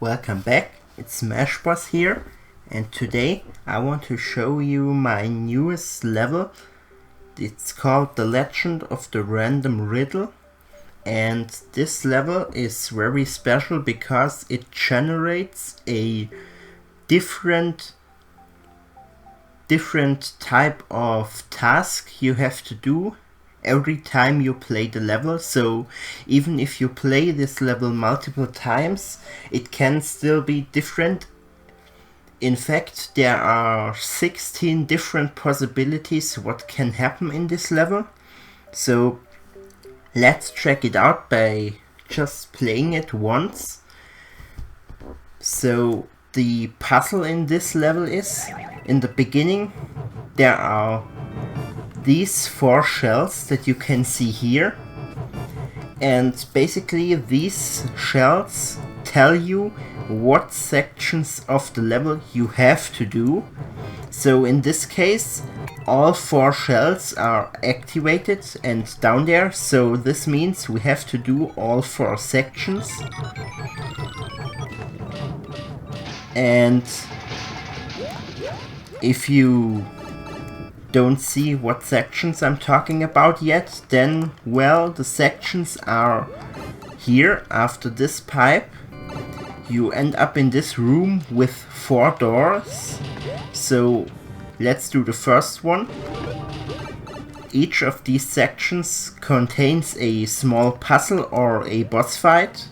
Welcome back, it's Smashboss here, and today I want to show you my newest level. It's called The Legend of the Random Riddle, and this level is very special because it generates a different type of task you have to do every time you play the level. So even if you play this level multiple times, it can still be different. In fact, there are 16 different possibilities what can happen in this level. So let's check it out by just playing it once. So the puzzle in this level is, in the beginning there are these 4 shells that you can see here, and basically these shells tell you what sections of the level you have to do. So in this case all 4 shells are activated and down there, so this means we have to do all 4 sections. And if you don't see what sections I'm talking about yet, then, well, the sections are here after this pipe. You end up in this room with 4 doors. So let's do the first one. Each of these sections contains a small puzzle or a boss fight.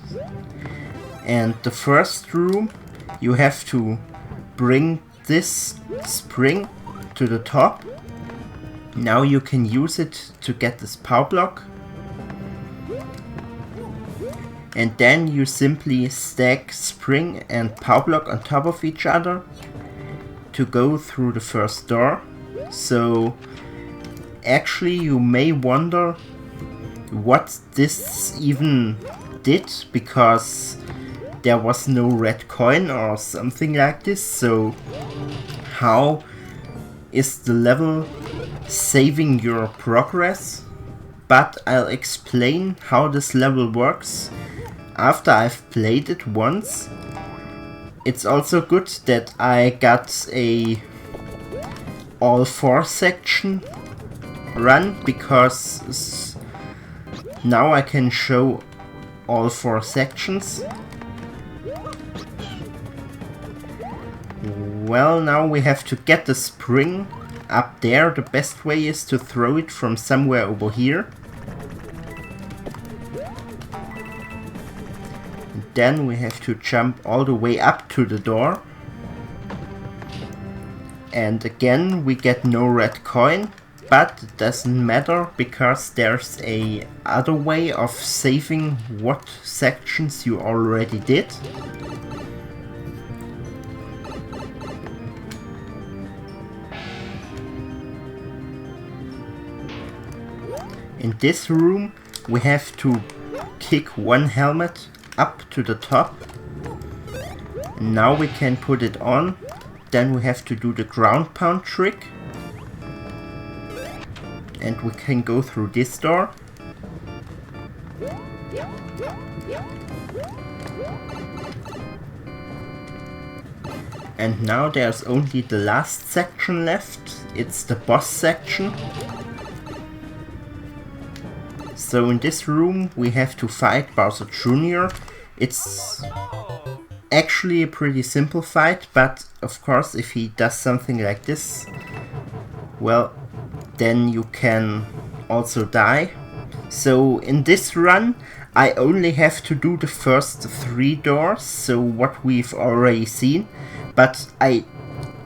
And the first room, you have to bring this spring to the top. Now you can use it to get this power block. And then you simply stack spring and power block on top of each other to go through the first door. So actually you may wonder what this even did, because there was no red coin or something like this. So how is the level saving your progress? But I'll explain how this level works after I've played it once. It's also good that I got a all 4 section run, because now I can show all 4 sections. Well, now we have to get the spring up there. The best way is to throw it from somewhere over here. And then we have to jump all the way up to the door. And again we get no red coin, but it doesn't matter because there's a other way of saving what sections you already did. In this room we have to kick 1 helmet up to the top. And now we can put it on. Then we have to do the ground pound trick. And we can go through this door. And now there's only the last section left. It's the boss section. So in this room we have to fight Bowser Jr. It's actually a pretty simple fight, but of course if he does something like this, well, then you can also die. So in this run I only have to do the first 3 doors, so what we've already seen, but I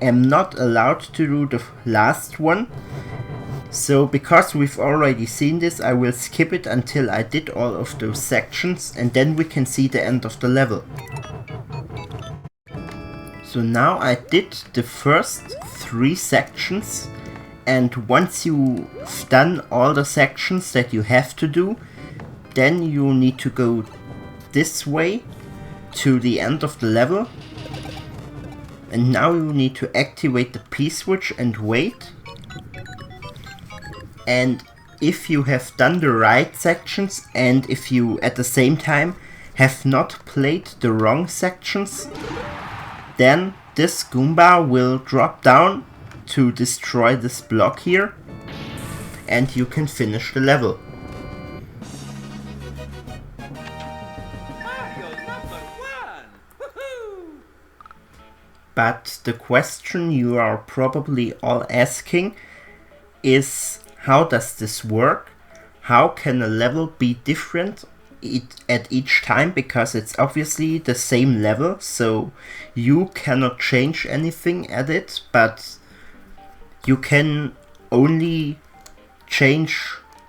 am not allowed to do the last one. So because we've already seen this, I will skip it until I did all of those sections, and then we can see the end of the level. So now I did the first 3 sections, and once you've done all the sections that you have to do, then you need to go this way to the end of the level. And now you need to activate the P-switch and wait. And if you have done the right sections, and if you at the same time have not played the wrong sections, then this Goomba will drop down to destroy this block here, and you can finish the level. But the question you are probably all asking is, how does this work? How can a level be different at each time? Because it's obviously the same level, so you cannot change anything at it, but you can only change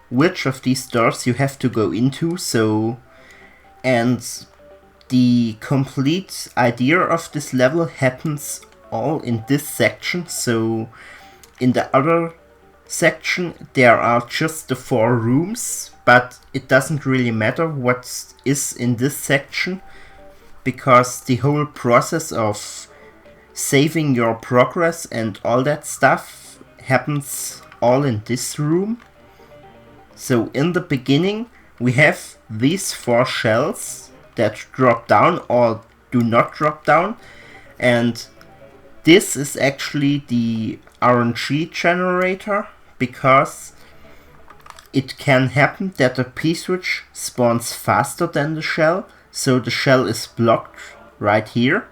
which of these doors you have to go into. And the complete idea of this level happens all in this section. So in the other section there are just the 4 rooms, but it doesn't really matter what is in this section, because the whole process of saving your progress and all that stuff happens all in this room. So in the beginning we have these 4 shells that drop down or do not drop down, and this is actually the RNG generator, because it can happen that a P-switch spawns faster than the shell, so the shell is blocked right here,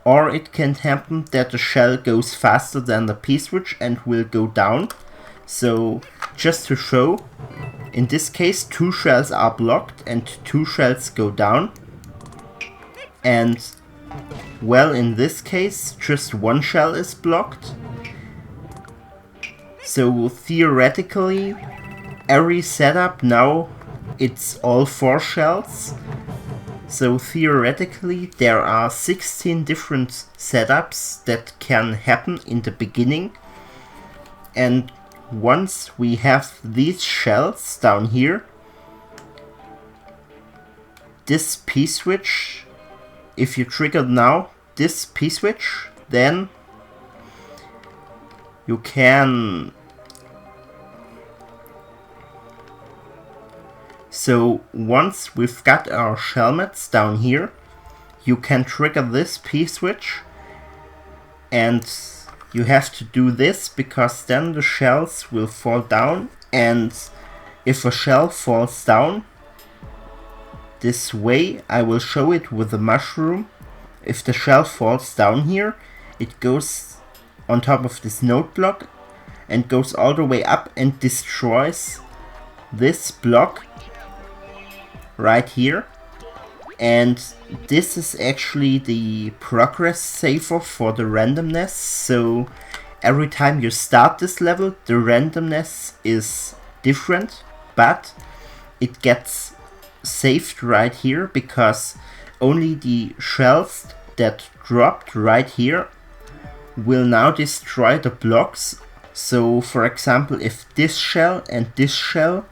or it can happen that the shell goes faster than the P-switch and will go down. So just to show, in this case 2 shells are blocked and 2 shells go down, and well, in this case just 1 shell is blocked. So theoretically every setup now it's all 4 shells. So theoretically there are 16 different setups that can happen in the beginning, and once we have these shells down here, this P-switch, if you trigger now this P-switch, then you can... So once we've got our shellmats down here, you can trigger this P-switch, and you have to do this because then the shells will fall down, and if a shell falls down this way, I will show it with the mushroom. If the shell falls down here, it goes on top of this node block and goes all the way up and destroys this block right here. And this is actually the progress saver for the randomness. So every time you start this level, the randomness is different, but it gets saved right here because only the shells that dropped right here will now destroy the blocks. So for example, if this shell and this shell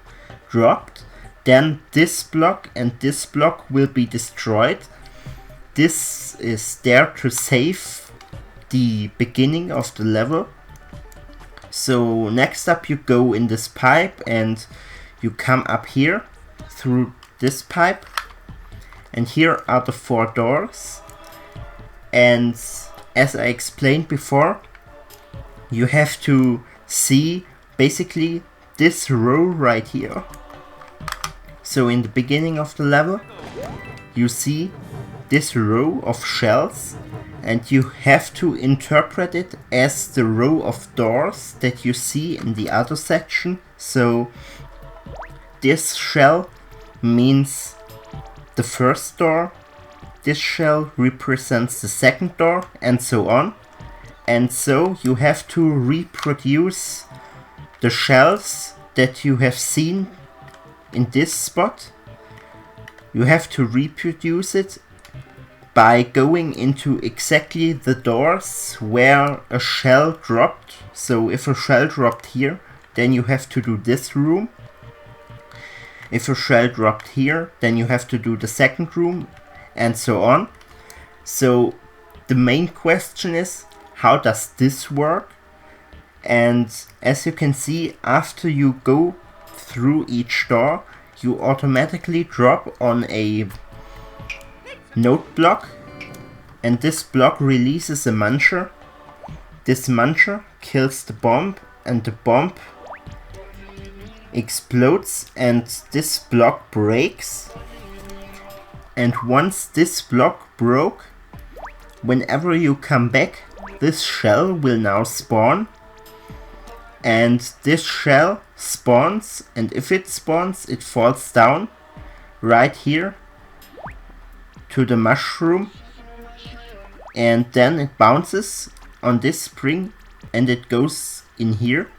dropped, then this block and this block will be destroyed. This is there to save the beginning of the level. So next up you go in this pipe and you come up here through this pipe, and here are the 4 doors. And as I explained before, you have to see basically this row right here. So in the beginning of the level, you see this row of shells, and you have to interpret it as the row of doors that you see in the other section. So this shell means the first door, this shell represents the second door, and so on. And so you have to reproduce the shells that you have seen in this spot. You have to reproduce it by going into exactly the doors where a shell dropped. So if a shell dropped here, then you have to do this room. If a shell dropped here, then you have to do the second room, and so on. So the main question is, how does this work? And as you can see, after you go through each door, you automatically drop on a note block, and this block releases a muncher. This muncher kills the bomb, and the bomb explodes, and this block breaks. And once this block broke, whenever you come back, this shell will now spawn. And this shell spawns, and if it spawns, it falls down right here to the mushroom, and then it bounces on this spring and it goes in here.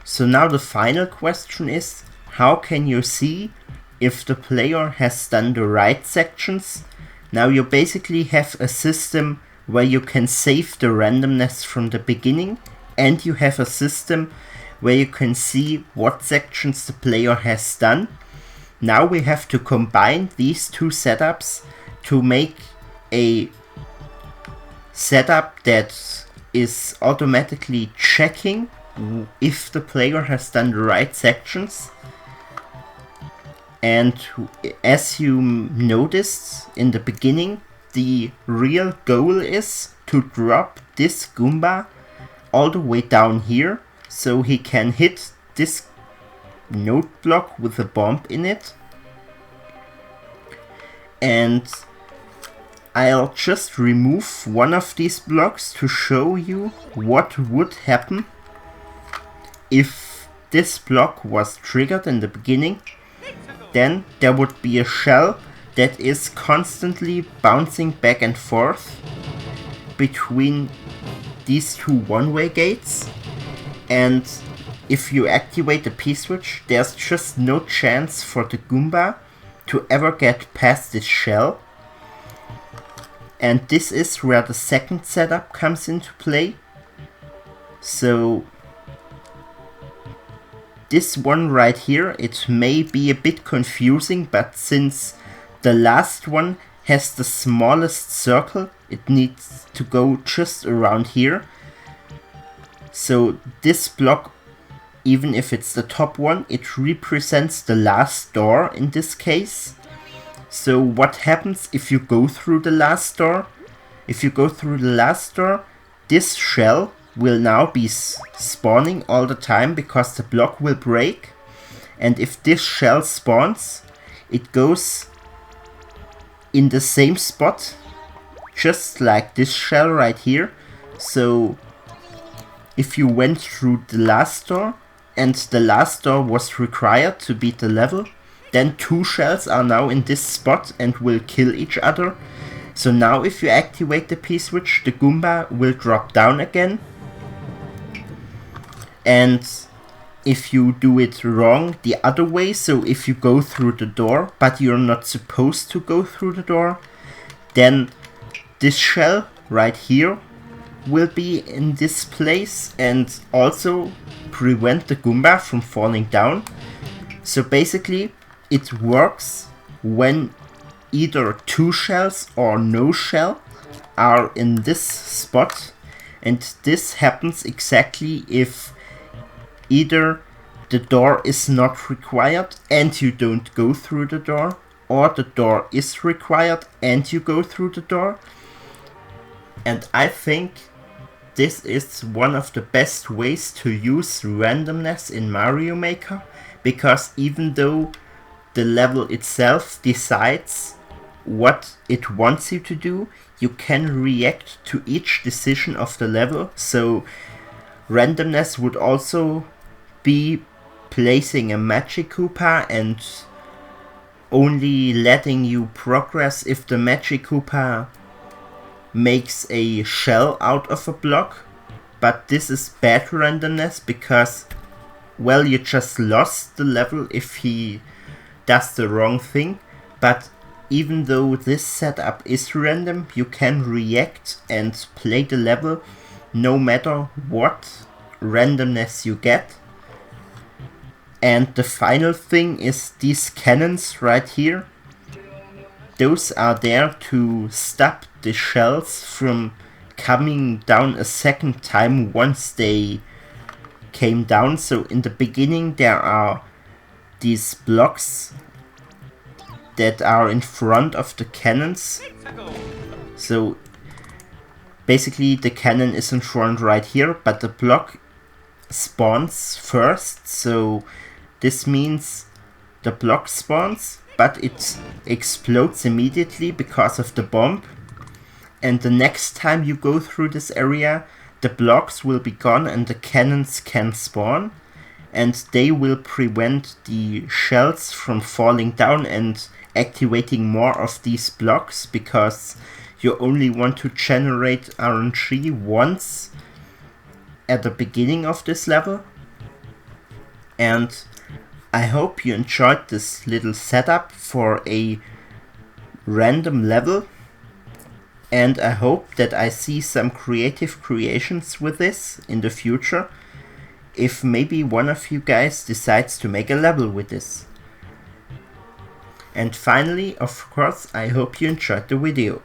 So now the final question is, how can you see if the player has done the right sections? Now you basically have a system where you can save the randomness from the beginning, and you have a system where you can see what sections the player has done. Now we have to combine these two setups to make a setup that is automatically checking if the player has done the right sections. And as you noticed in the beginning, the real goal is to drop this Goomba all the way down here, so he can hit this note block with a bomb in it. And I'll just remove one of these blocks to show you what would happen if this block was triggered in the beginning. Then there would be a shell that is constantly bouncing back and forth between these two one-way gates, and if you activate the P-switch, there's just no chance for the Goomba to ever get past this shell. And this is where the second setup comes into play. So this one right here, it may be a bit confusing, but since the last one has the smallest circle, it needs to go just around here. So this block, even if it's the top one, it represents the last door in this case. So what happens if you go through the last door? If you go through the last door, this shell will now be spawning all the time because the block will break. And if this shell spawns, it goes in the same spot, just like this shell right here. So if you went through the last door and the last door was required to beat the level, then two shells are now in this spot and will kill each other. So now if you activate the P-switch, the Goomba will drop down again. And if you do it wrong the other way, so if you go through the door but you're not supposed to go through the door, then this shell right here will be in this place and also prevent the Goomba from falling down. So basically it works when either two shells or no shell are in this spot, and this happens exactly if either the door is not required and you don't go through the door, or the door is required and you go through the door. And I think this is one of the best ways to use randomness in Mario Maker, because even though the level itself decides what it wants you to do, you can react to each decision of the level. So randomness would also be placing a Magic Koopa and only letting you progress if the Magic Koopa makes a shell out of a block. But this is bad randomness because, well, you just lost the level if he does the wrong thing. But even though this setup is random, you can react and play the level no matter what randomness you get. And the final thing is these cannons right here. Those are there to stop the shells from coming down a second time once they came down. So in the beginning there are these blocks that are in front of the cannons. So basically the cannon is in front right here, but the block spawns first, so this means the block spawns, but it explodes immediately because of the bomb. And the next time you go through this area, the blocks will be gone and the cannons can spawn, and they will prevent the shells from falling down and activating more of these blocks, because you only want to generate RNG once at the beginning of this level. And I hope you enjoyed this little setup for a random level, and I hope that I see some creative creations with this in the future, if maybe one of you guys decides to make a level with this. And finally, of course, I hope you enjoyed the video.